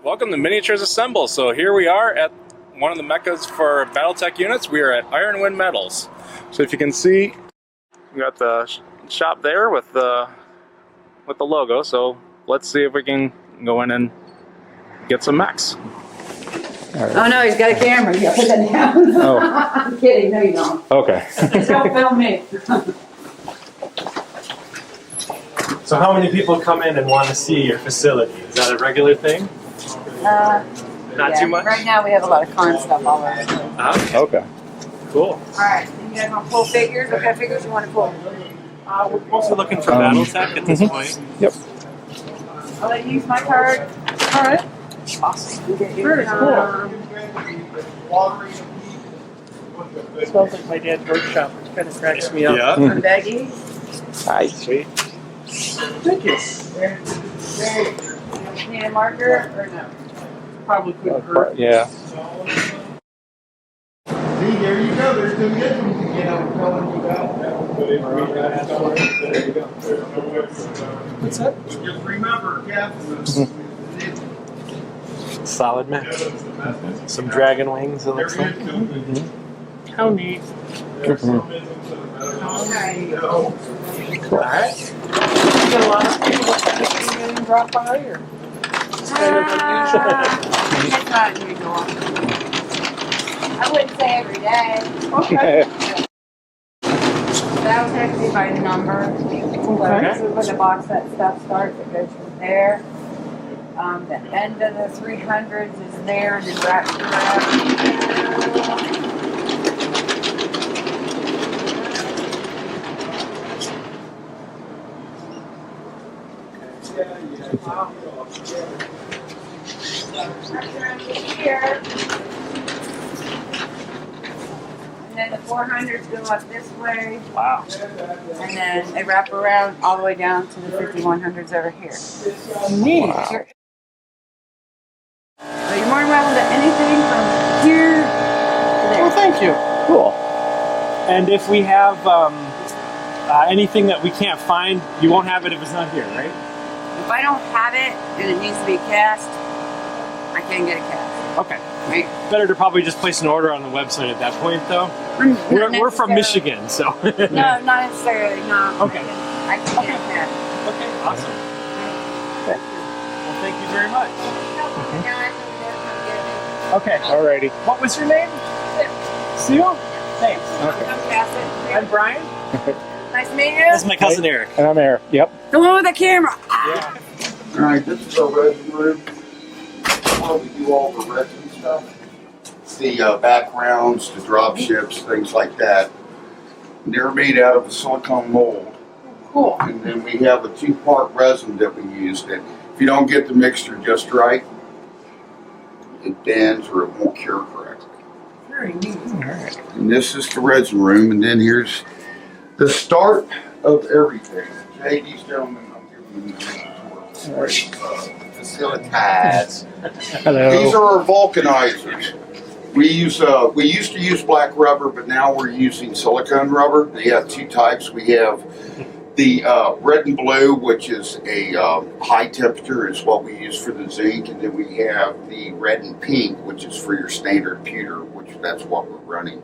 Welcome to Miniatures Assemble. So here we are at one of the mechas for Battletech units. We are at Iron Wind Metals. So if you can see, we got the shop there with the logo. So let's see if we can go in and get some mechs. Right. Oh no, he's got a camera. You gotta put that down. Oh. I'm kidding. No, you don't. Okay. Don't film me. So how many people come in and want to see your facility? Is that a regular thing? Not too much? Right now we have a lot of con stuff all over. Okay. Cool. Alright, you guys want to pull figures? What kind of figures you want to pull? We're mostly looking for Battletech at this point. Yep. I'll let you use my card. Alright. Awesome. Very cool. It smells like my dad's workshop, which kind of cracks me up. Yeah. From Beggy. Hi, sweet. Thank you. Need a marker or no? Probably couldn't hurt. Yeah. See, there you go. There's the good ones again. I'm telling you about. There you go. What's that? Just remember, Captain. Solid mech. Some dragon wings, it looks like. How neat. Alright. Alright. You got a lot of people that drop by or? It's not unusual. I wouldn't say every day. Okay. That was actually by number. Okay. So when the box set stuff starts, it goes from there. The end of the 300s is there and then wraps around. Here. And then the 400s go up this way. Wow. And then they wrap around all the way down to the 5100s over here. Neat. Wow. So you're more than welcome to anything from here to there. Well, thank you. Cool. And if we have anything that we can't find, you won't have it if it's not here, right? If I don't have it and it needs to be cast, I can get a cast. Okay. Right? Better to probably just place an order on the website at that point, though. We're from Michigan, so. No, not necessarily. No. Okay. I can get a cast. Okay, awesome. Well, thank you very much. Okay. Alrighty. What was your name? Sue? Thanks. I'm Brian. Nice to meet you. That's my cousin Eric. And I'm Eric. Yep. The one with the camera. Yeah. All right, this is our resin room. Where we do all the resin stuff. The backgrounds, the drop ships, things like that. And they're made out of a silicone mold. Cool. And then we have a 2-part resin that we use that if you don't get the mixture just right, it bends or it won't cure correctly. Very neat. Alright. And this is the resin room, and then here's the start of everything. Hey, these gentlemen, I'm giving them a tour. Facilities. Hello. These are our vulcanizers. We used to use black rubber, but now we're using silicone rubber. They have 2 types. We have the red and blue, which is a high temperature, is what we use for the zinc, and then we have the red and pink, which is for your standard pewter, which that's what we're running.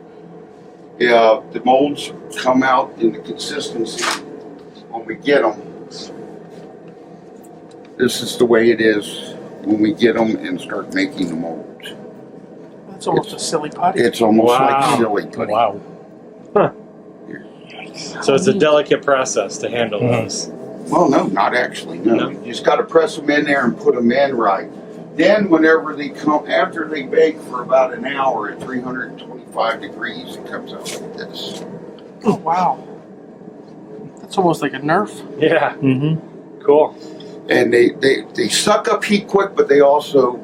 Yeah, the molds come out in the consistency when we get them. This is the way it is when we get them and start making the molds. That's almost a silly putty. It's almost Wow. like silly putty. Wow. Huh. So it's a delicate process to handle those. Well, no, not actually. No, you just got to press them in there and put them in right. Then, whenever they come, after they bake for about an hour at 325 degrees, it comes out like this. Oh, wow. That's almost like a Nerf. Yeah. Mm-hmm. Cool. And they suck up heat quick, but they also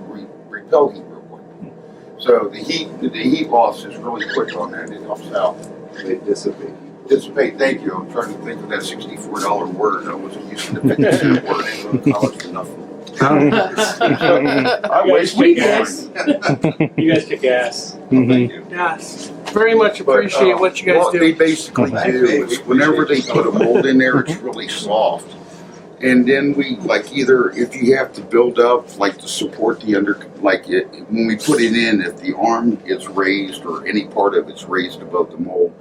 repel heat real quick. So the heat loss is really quick on that. It helps out. They dissipate. Dissipate. Thank you. I'm trying to think of that $64 word. I wasn't using the 50-cent word. I didn't go to college enough. I wish kick ass. You guys kick ass. Thank you. Yes. Very much appreciate what you guys what do. they basically do is whenever they put a mold in there, it's really soft. And then we either if you have to build up to support the when we put it in, if the arm is raised or any part of it's raised above the mold,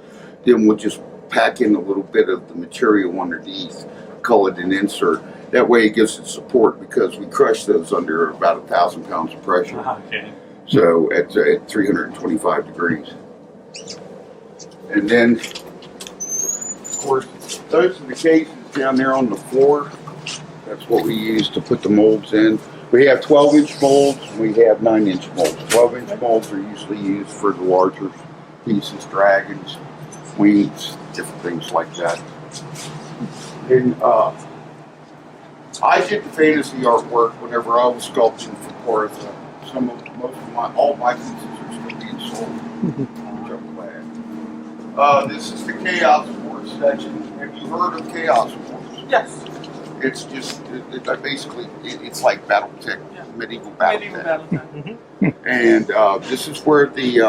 then we'll just pack in a little bit of the material underneath, call it an insert. That way it gives it support because we crush those under about 1,000 pounds of pressure. Okay. So at 325 degrees. And then, of course, those are the cases down there on the floor. That's what we use to put the molds in. We have 12-inch molds, we have 9-inch molds. 12-inch molds are usually used for the larger pieces, dragons, wings, different things like that. And I did the fantasy artwork whenever I was sculpting for Portha. All my pieces are still being sold, which I'm glad. This is the Chaos Wars section. Have you heard of Chaos Wars? Yes. It's just, it's like BattleTech, medieval BattleTech. And this is where the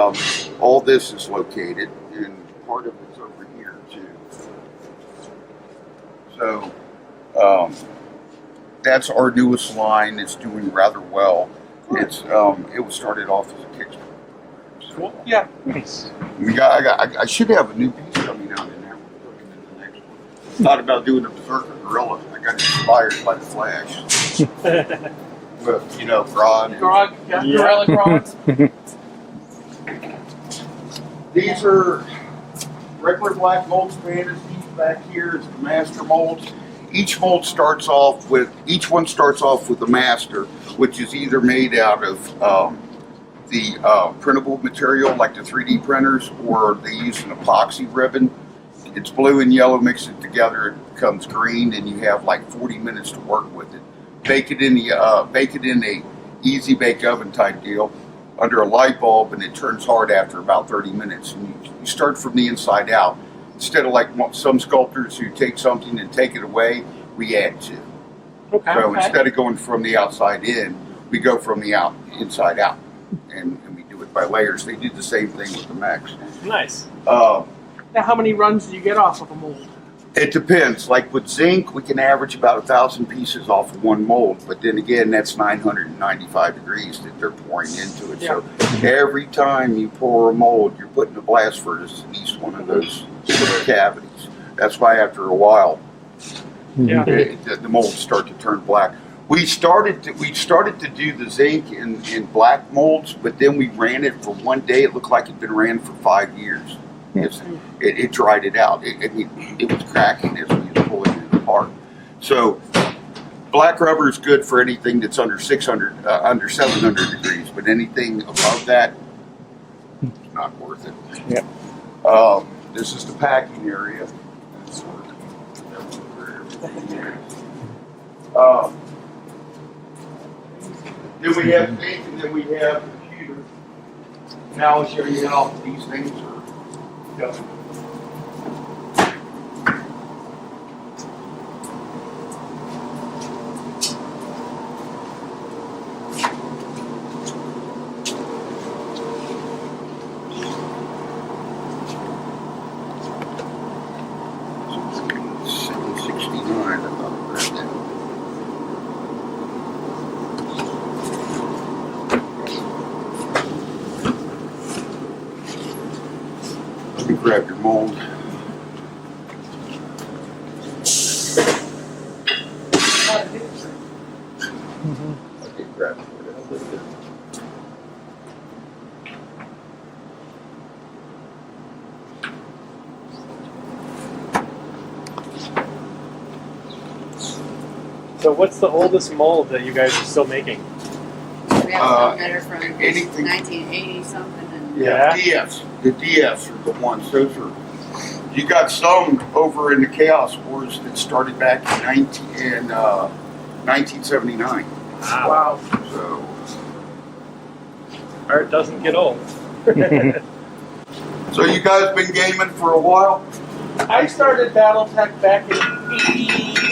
all this is located, and part of it's over here too. So that's our newest line. It's doing rather well. It was started off as a Kickstarter. Cool. Yeah. Nice. I should have a new piece coming out in there. Working in the next one. Thought about doing a Berserker Gorilla. I got inspired by the Flash. With, Grodd. Grog, yeah. Gorilla Grogs. These are regular black molds fantasies. Back here is the master molds. Each one starts off with a master, which is either made out of the printable material like the 3D printers, or they use an epoxy ribbon. It's blue and yellow, mix it together, it becomes green, and you have 40 minutes to work with it. Bake it in a easy bake oven type deal under a light bulb, and it turns hard after about 30 minutes. And you start from the inside out. Instead of some sculptors who take something and take it away, we add to. Okay. So instead of going from the outside in, we go from the inside out, and we do it by layers. They do the same thing with the mechs. Nice. Now, how many runs do you get off of a mold? It depends. Like with zinc, we can average about 1,000 pieces off of one mold, but then again, that's 995 degrees that they're pouring into it. Yeah. So every time you pour a mold, you're putting a blast furnace in each one of those little cavities. That's why after a while, Yeah. the molds start to turn black. We started to do the zinc in black molds, but then we ran it for one day. It looked like it'd been ran for 5 years. It dried it out. It was cracking as we were pulling it apart. So black rubber is good for anything that's under 700 degrees, but anything above that, it's not worth it. Yep. This is the packing area. Then we have zinc, and then we have computer. Now I'll show you how these things are going. Grab your mold. Okay, grab it. So what's the oldest mold that you guys are still making? We have some that are from anything. 1980 something. And Yeah. The DFs are the ones. Those are. You got some over in the Chaos Wars that started back in 1979. Wow. So Art doesn't get old. so you guys been gaming for a while? I started BattleTech back in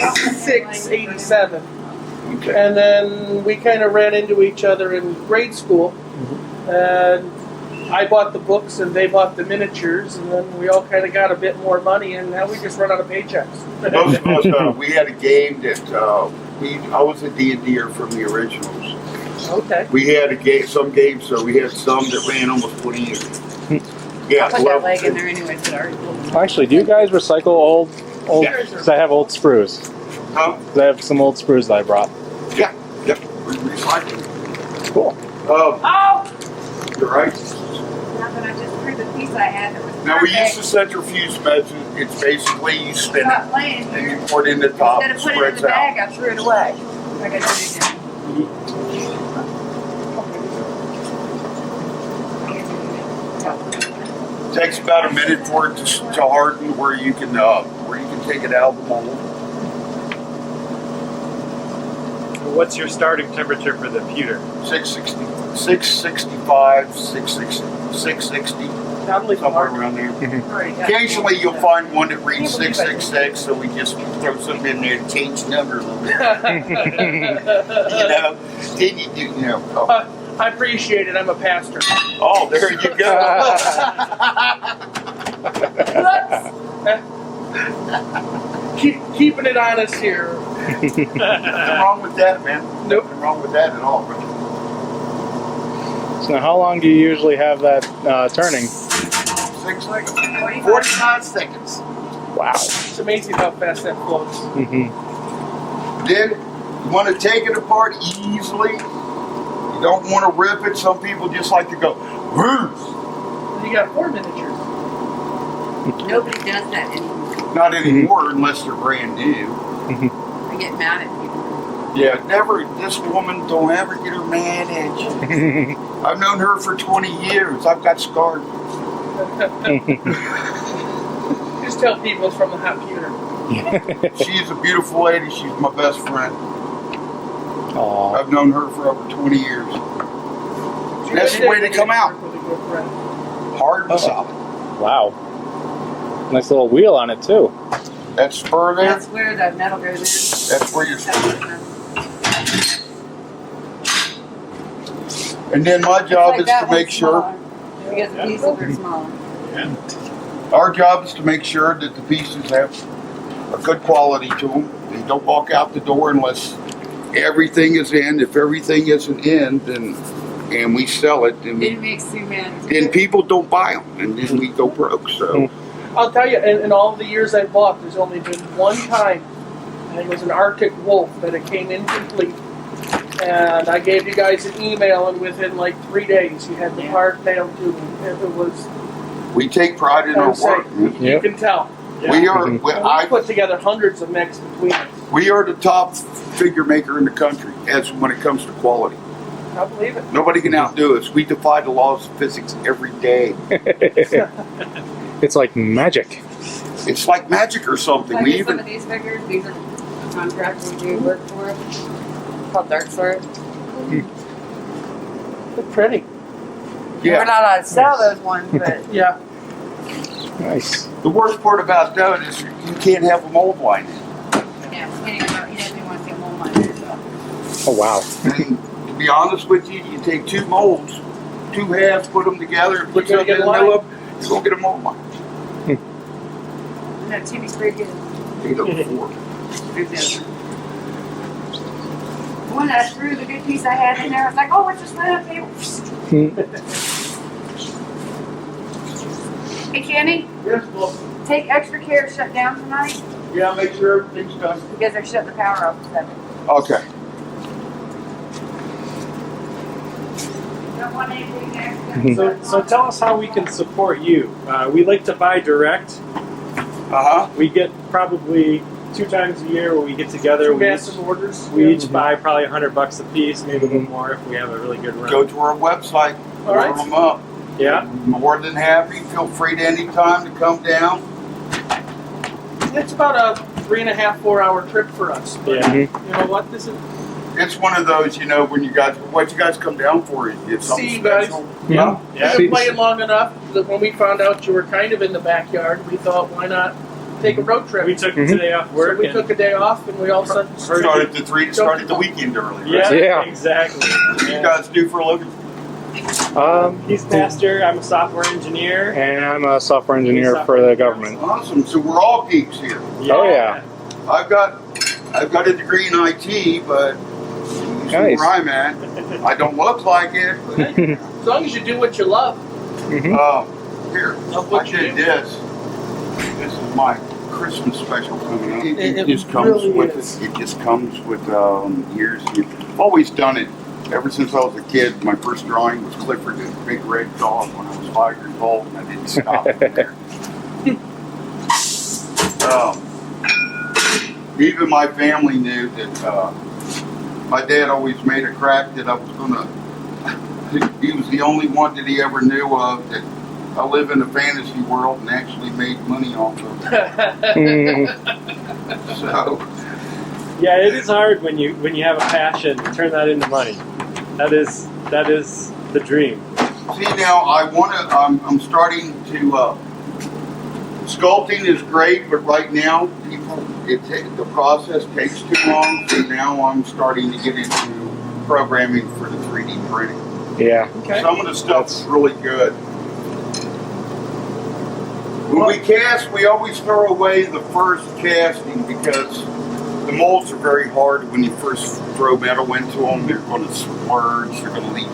86, 87. Okay. And then we kind of ran into each other in grade school. And I bought the books and they bought the miniatures, and then we all kind of got a bit more money, and now we just run out of paychecks. Most of us, we had a game that I was a D&D-er from the originals. Okay. We had some games, so we had some that ran almost 20 years. Yeah, Put that leg in there anyway. So already Actually, do you guys recycle old? Because I have old sprues. Huh? 'Cause I have some old sprues that I brought. Yeah. We recycling. Cool. Oh! You're right. Now that I just threw the piece I had that was Now we perfect. use the centrifuge method. It's basically you spin Stop it playing and here. you pour it in the top, Instead of putting it in spreads the out. bag, I threw it away. I got to do it again. Takes about a minute for it to harden, where you can take it out of the mold. What's your starting temperature for the pewter? 660, 665, 660, 660, Probably somewhere hard. around there. Already got Occasionally you'll find one that reads Can't believe I did 666, so we just throw something in there to change the number a little bit. Then you do, I appreciate it. I'm a pastor. oh, there you go. Keeping it honest here. Nothing wrong with that, man. Nope. Nothing wrong with that at all. So now, how long do you usually have that turning? 6 seconds. 45. 45 seconds. Wow. It's amazing how fast that flows. Mm-hmm. Then you want to take it apart easily. You don't want to rip it. Some people just like to go, "Whoosh." You got 4 miniatures. Nobody does that anymore. Not anymore unless they're brand new. I get mad at people. Yeah, never. This woman, don't ever get her mad at you. I've known her for 20 years. I've got scars. Just tell people it's from the hot pewter. She's a beautiful lady. She's my best friend. Aw. I've known her for over 20 years. That's the way they come out. With a good friend. Hard and solid. Wow. Nice little wheel on it too. That spur there, That's where the metal goes in. that's where you're. And then my job is to make sure. Because the pieces are smaller. Our job is to make sure that the pieces have a good quality to them. They don't walk out the door unless everything is in. If everything isn't in, then and we sell it, It makes too many. then people don't buy them, and then we go broke. So I'll tell you, in all the years I bought, there's only been one time, and it was an Arctic Wolf that it came incomplete. And I gave you guys an email, and within like 3 days, you had the part mailed to me. It was, we take pride in I our would say, work. man. you can tell. We are. And we put together hundreds of mechs between us. We are the top figure maker in the country as when it comes to quality. I believe it. Nobody can outdo us. We defy the laws of physics every day. It's like magic. It's like magic or something. Like We some even of these figures, these are contracts we do work for. Called Dark Sword. They're pretty. We're not allowed to sell those ones, but Yeah. Nice. The worst part about that is you can't have a mold line. yeah, he doesn't even want to see a mold line there, so. Oh wow. And to be honest with you, you take 2 molds, 2 halves, put them together, and put You're something gonna in the get a middle of them, you're going to get a mold line. No, Timmy's pretty good. 804. The one that I threw the good piece I had in there, I was like, oh, let's just lay it on the table. Hey, Kenny, Yes, well, take extra care to shut down tonight yeah, make sure everything's done. because they're shutting the power off at 7. Okay. Don't want anything extra. So tell us how we can support you. We like to buy direct. Uh-huh. We get probably 2 times a year where we get together. Two We massive orders. we each buy probably $100 a piece, maybe a little more if we have a really good run. Go to our website, All right. order them up. Yeah. More than happy. Feel free to any time to come down. It's about a 3.5, 4 hour trip for us. But Yeah. you know what? This is It's one of those, what you guys come down for is get something See you guys. special. Yeah. Yeah. We've been playing long enough that when we found out you were kind of in the backyard, we thought, why not take a road trip? We took today off work. So we and- took a day off, and we all started. Started the weekend early. Yeah, Yeah. exactly. What do you guys do for a living? He's pastor. I'm a software engineer. And I'm a software engineer for the government. Awesome. So we're all geeks here. Oh yeah. I've got a degree in IT, but Nice. where I'm at, I don't look like it. But, As long as you do what you love. here, Love what I you did do. this. This is my Christmas special coming up. It It just comes really with is. it. It just comes with years. I've always done it. Ever since I was a kid, my first drawing was Clifford, the big red dog, when I was 5 years old, and I didn't stop from there. Even my family knew that my dad always made a crack that I was gonna. He was the only one that he ever knew of that I live in a fantasy world and actually made money off of it. So Yeah, it is hard when you have a passion to turn that into money. That is the dream. see now, I'm starting to. Sculpting is great, but right now, the process takes too long. So now I'm starting to get into programming for the 3D printing. Yeah. Okay. Some of the stuff's really good. When we cast, we always throw away the first casting because the molds are very hard when you first throw metal into them. They're going to splurge. They're going to leave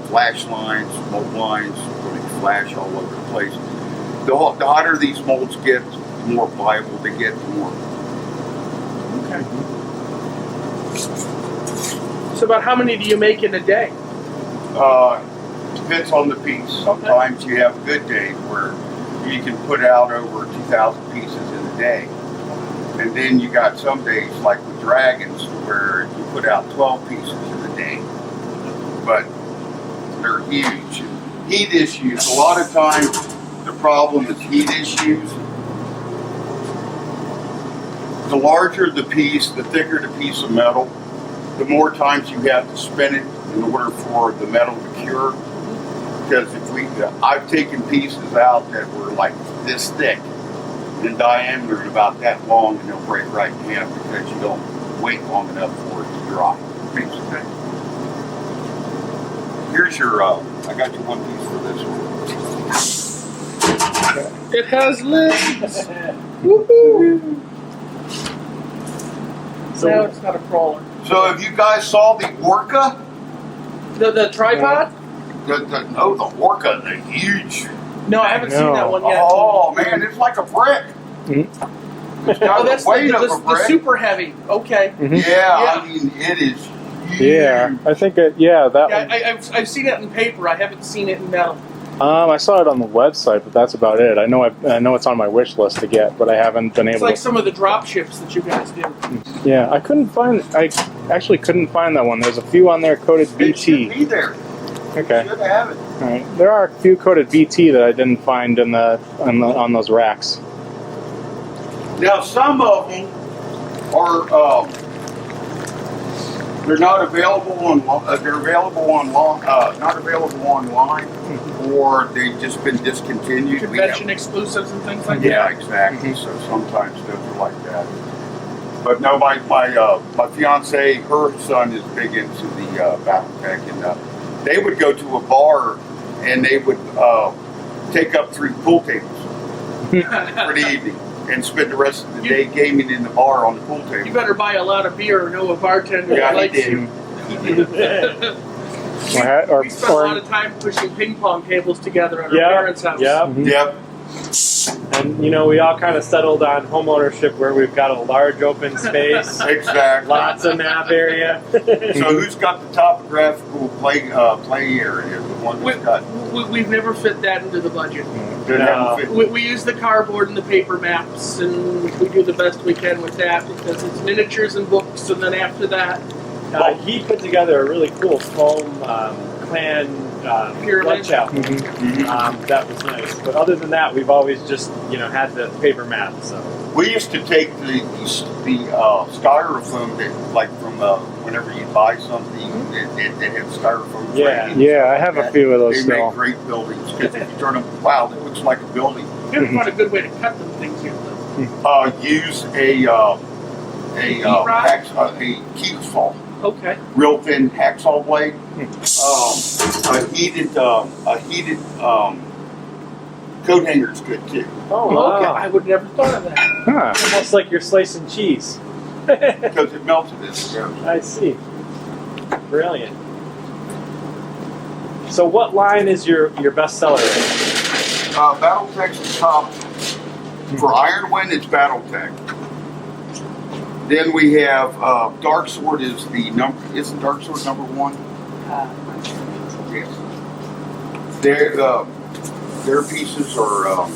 flash lines, mold lines. They're going to flash all over the place. The hotter these molds get, the more pliable they get, the more. Okay. So about how many do you make in a day? Depends on the piece. Okay. Sometimes you have a good day where you can put out over 2,000 pieces in a day. And then you got some days like with dragons where you put out 12 pieces in a day. But they're huge. Heat issues. A lot of times the problem is heat issues. The larger the piece, the thicker the piece of metal, the more times you have to spin it in order for the metal to cure. Because I've taken pieces out that were like this thick in diameter and about that long, and they'll break right in half because you don't wait long enough for it to dry. Okay. Here's your, I got you one piece for this one. It has limbs. Woohoo! So No, it's not a crawler. So if you guys saw the Orca, The tripod? the Orca, the huge, No, I haven't seen that one yet. oh man, it's like a brick. It's got Oh, that's the weight of a the brick. super heavy. Okay. Yeah, I mean, it is huge. Yeah, I think that Yeah, one. I've seen it in paper. I haven't seen it in metal. I saw it on the website, but that's about it. I know it's on my wish list to get, but I haven't been It's able like to. some of the drop ships that you guys do. Yeah, I actually couldn't find that one. There's a few on there coded It should BT. be there. Okay. Should have it. All right. There are a few coded BT that I didn't find on those racks. Now, some of them are they're not available on. They're available online. Not available online, or they've just been discontinued. We have- Convention exclusives and things like Yeah, that. exactly. So sometimes those are like that. But no, my fiance, her son is big into the BattleTech, and they would go to a bar and they would take up 3 pool tables for the evening and spend the rest of the day gaming in the bar on the pool You table. better buy a lot of beer or know a bartender Yeah, that he likes did. you. We spent a lot of time pushing ping pong tables together at our parents' house. Yeah. Yep. And we all kind of settled on home ownership where we've got a large open space, Exactly. lots of map area. So who's got the topographical play area? The one that's got. We've never fit that into the budget. that No. haven't fit- We use the cardboard and the paper maps, and we do the best we can with that because it's miniatures and books, and then after that, He put together a really cool foam clan Pyramid. blood chapel. That was nice. But other than that, we've always just had the paper map. So We used to take the styrofoam that, like from whenever you buy something that had styrofoam. Yeah. framing, Yeah, I have a few of those They still. make great buildings because if you turn them, wow, that looks like a building. you have to find a good way to cut them things here. Use a key saw. Okay. real thin hacksaw blade. A heated coat hanger's good too. Oh, Okay. wow. I would never thought of that. Huh. Almost like you're slicing cheese. Because it melted as it goes. I see. Brilliant. So what line is your best seller? Battletech's the top. For Iron Wind, it's Battletech. Then we have Dark Sword is the number. Isn't Dark Sword number 1? Yes. Their pieces are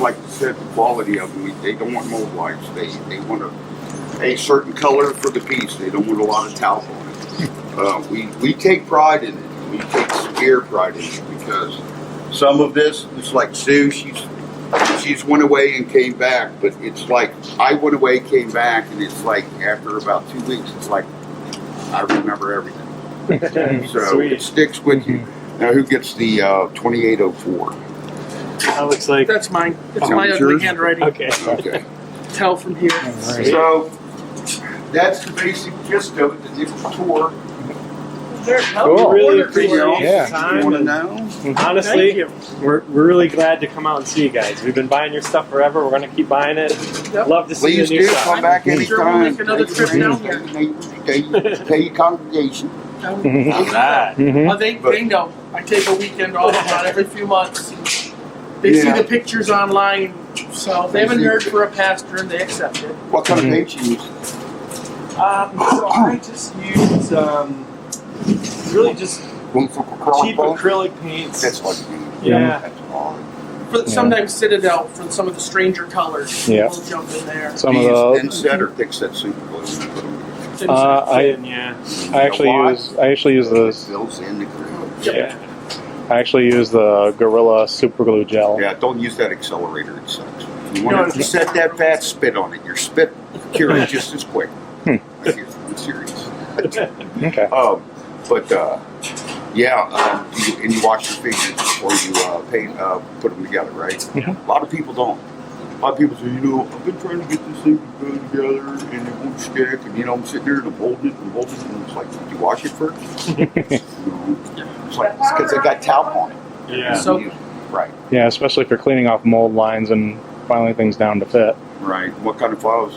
like I said, the quality of them. They don't want mold lights. They want a certain color for the piece. They don't want a lot of talc on it. We take pride in it. We take severe pride in it because some of this is like Sue. She's went away and came back, but it's like I went away, came back, and it's like after about 2 weeks, it's like I remember everything. So Sweet. it sticks with you. Now, who gets the 2804? That looks like. That's mine. It's Oh, my it's ugly yours? handwriting. Okay. Tell from here. Right. So that's the basic gist of it. The nickel tour. Cool. We really Order for you. appreciate Yeah. the time. You want to and know? honestly, Thank you. we're really glad to come out and see you guys. We've been buying your stuff forever. We're going to keep buying it. Yep. Love to see Please the new do stuff. come back I'm sure we'll anytime. make another trip down here. Tell your congregation. All right. Mhm. Well, they know. I take a weekend off about every few months. They see Yeah. the pictures online, so they haven't heard for a pastor and they accept it. What kind of paint you use? So I just use really just cheap acrylic paints. That's like Yeah. That's all. Sometimes Citadel for some of the stranger colors. Yeah. We'll jump in there. Some Do of you use the thin set or thick set super glue? Yeah. I actually use those. Fills in the glue. Yeah. I actually use the Gorilla Super Glue Gel. Yeah, don't use that accelerator. It sucks. You want to set that fat, spit on it. Your spit cures just as quick. I'm serious. Okay. And you wash your fingers before you put them together, right? Mhm. A lot of people don't. A lot of people say, I've been trying to get this thing to go together and it won't stick. And, I'm sitting there and I'm holding it. And it's like, did you wash it first? No. It's like, it's because it got talc on it. Yeah. So- Right. Yeah, especially for cleaning off mold lines and filing things down to fit. Right. What kind of files?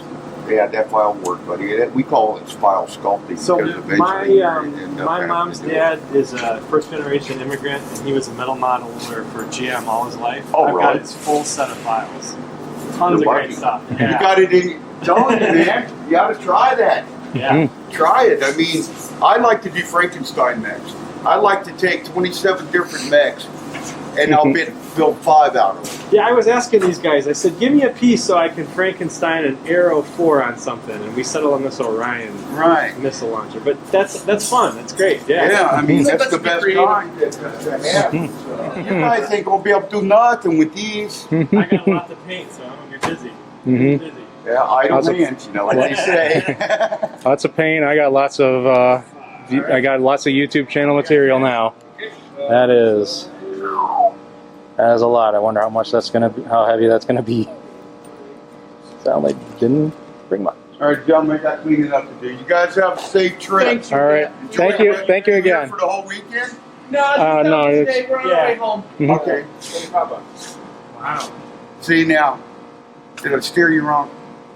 Yeah, that file work, buddy. We call it file sculpting. So because eventually you end up my having mom's to do it. dad is a first generation immigrant, and he was a metal modeler for GM all his life. Oh, I've got really? his full set of files. Tons You're of lucky. great stuff. You Yeah. got it in. Telling you, man. You got to try that. Yeah. Try it. I mean, I like to do Frankenstein mechs. I like to take 27 different mechs, and I'll build 5 out of them. Yeah, I was asking these guys, I said, give me a piece so I can Frankenstein an Arrow 4 on something, and we settled on this Orion Right. missile launcher. But that's fun. That's great. Yeah. Yeah, I mean, that's Let's the be best creative. kind to have. So, you guys ain't going to be able to do nothing with these. I got a lot to paint, so I'm going to be busy. Mhm. Busy. Yeah, idle Lots of- hands, like they say. Lots of paint. I got lots of YouTube channel material now. That is a lot. I wonder how much that's gonna be, how heavy that's gonna be. Sound like didn't bring much. All right, gentlemen, I got cleaning up to do. You guys have a safe trip. Thank you. All right. Enjoy Thank it. you. Thank you Here again. For the whole weekend? No, No, today it's- we're on our yeah. way home. Mhm. Okay. Wow. See now, did I steer you wrong?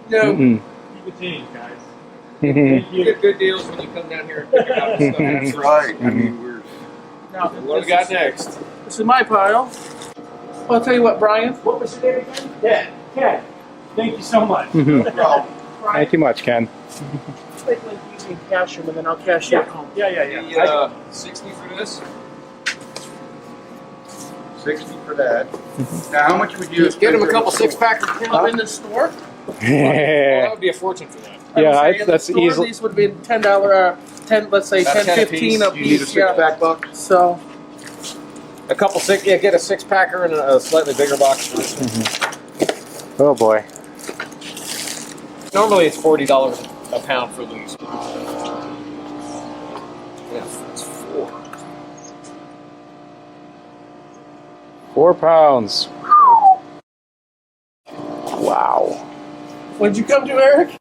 No. Mm-mm. Keep it team, guys. Mhm. Thank you. Get good deals when you come down here and pick it up and stuff. That's right. I mean, we're. No, What do we got next? This is my pile. Well, I'll tell you what, Brian. What was your name again? Ken. Ken. Thank you so much. Mhm. Well, Thank you much, Ken. Wait till you can cash them, and then I'll cash you at home. Yeah. The, 60 for this? 60 for that. Now, how much would you Just get him a couple 6-packer. Up in the store. Well, that would be a fortune for that. Yeah, I would say in the that's store, easily. These would be $10. 10. Let's say About 10, 10 a 15 piece. a You need a piece. Yeah. 6-pack box? So A couple get a 6-packer and a slightly bigger box for this one. Oh boy. Normally it's $40 a pound for these. Yeah, it's 4. 4 pounds. Wow. when'd you come to, Eric?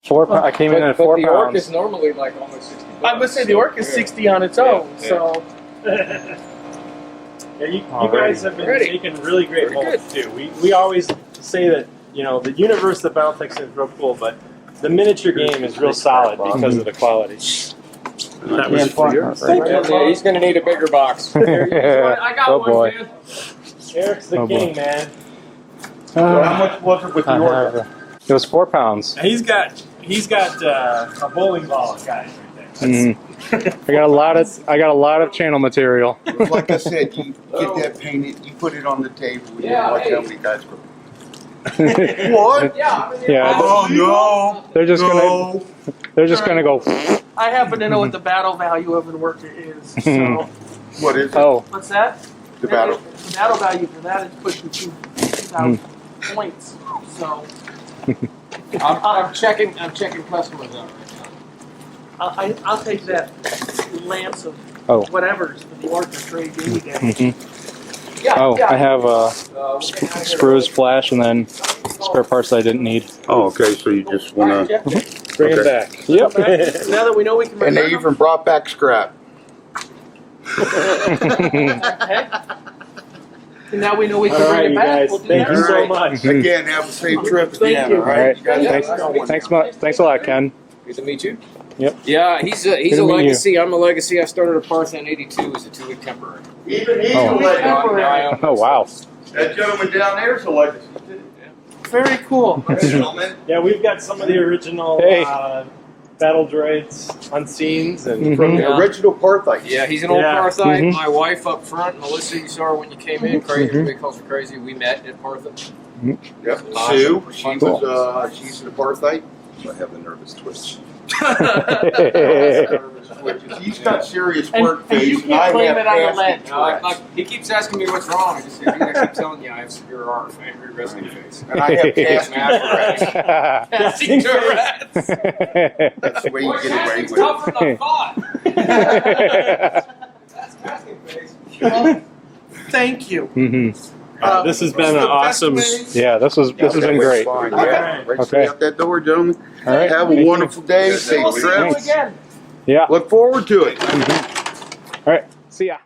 I came in at 4 But the Orc pounds. is normally like almost 60 bucks. I would say the Orc is 60 on its own, so. Yeah, you guys have been Ready. making really great Pretty molds too. We always say that, you know, the universe of Battletech is real cool, but the miniature game is real solid because of the quality. That was for yours. Yeah, he's gonna need a bigger box. I got Oh, one, boy. man. Eric's the Oh, king, boy. man. How much was it with the order? It was 4 pounds. Now he's got a bowling ball, guys, right there. Mhm. I got a lot of channel material. Like I said, you get that painted, you put it on the table, you Yeah, watch hey. how many guys go. What? Yeah. Yeah, Oh no! they're just gonna go. I happen to know what the battle value of an Orc is. So, What is it? Oh, what's that? The battle. The battle value for that is pushing 2,000 points. So, I'm checking customers out right now. I'll take that lance of Oh. whatever's for the Orc to trade any day. mhm. Yeah, Oh, yeah. I have We'll get out of here. sprues, flash, and then spare parts I didn't need. Oh, okay, so you just wanna. Yeah. Bring it Okay. back. Yep. Now that we know we can And they return even brought back scrap. them, okay? And now we know we can All bring right, it you back. guys. We'll do Thank that. you so Alright. much. Again, have a safe trip Thank again, you. all right? Alright. You guys Thanks. have a good one. Thanks a lot, Ken. Good to meet you. Yep. Yeah, he's Good a to meet you. legacy. I'm a legacy. I started a Partha in '82 as a 2-week temporary. Even he's Oh. a legend. Now I own Oh wow. That gentleman down there is a legacy too. Very cool. Gentlemen. Yeah, we've got some of the original Hey. battle droids on scenes and Mhm. From the Yeah. original Parthite. Yeah, he's an old Yeah. Parthite. Mhm. My wife up front, Melissa, you saw her when you came in. Crazy, everybody calls her crazy. We met at Partha. Yep. Awesome. Sue, she Cool. was she's the Parthite. I have a nervous twitch. He's got serious work and you face, and can't I blame have it on the nasty lead. No, like, Tourette's. he keeps asking me what's wrong. I just said, dude, I keep telling you I have severe angry wrestling face. And I have casting Tourette's. Tourette's. Casting Tourette's. That's the way you Boy, get away casting's with it. tougher than I thought. That's casting face. Thank you. Mhm. This has been an the best awesome. ways- Yeah, this has been great. Fine. All Yeah. right. Right Okay. straight out that door, gentlemen. All right. Have Thank a you. wonderful day. We'll Safe see you trips. again. Yeah. Look forward to it. All right. See ya.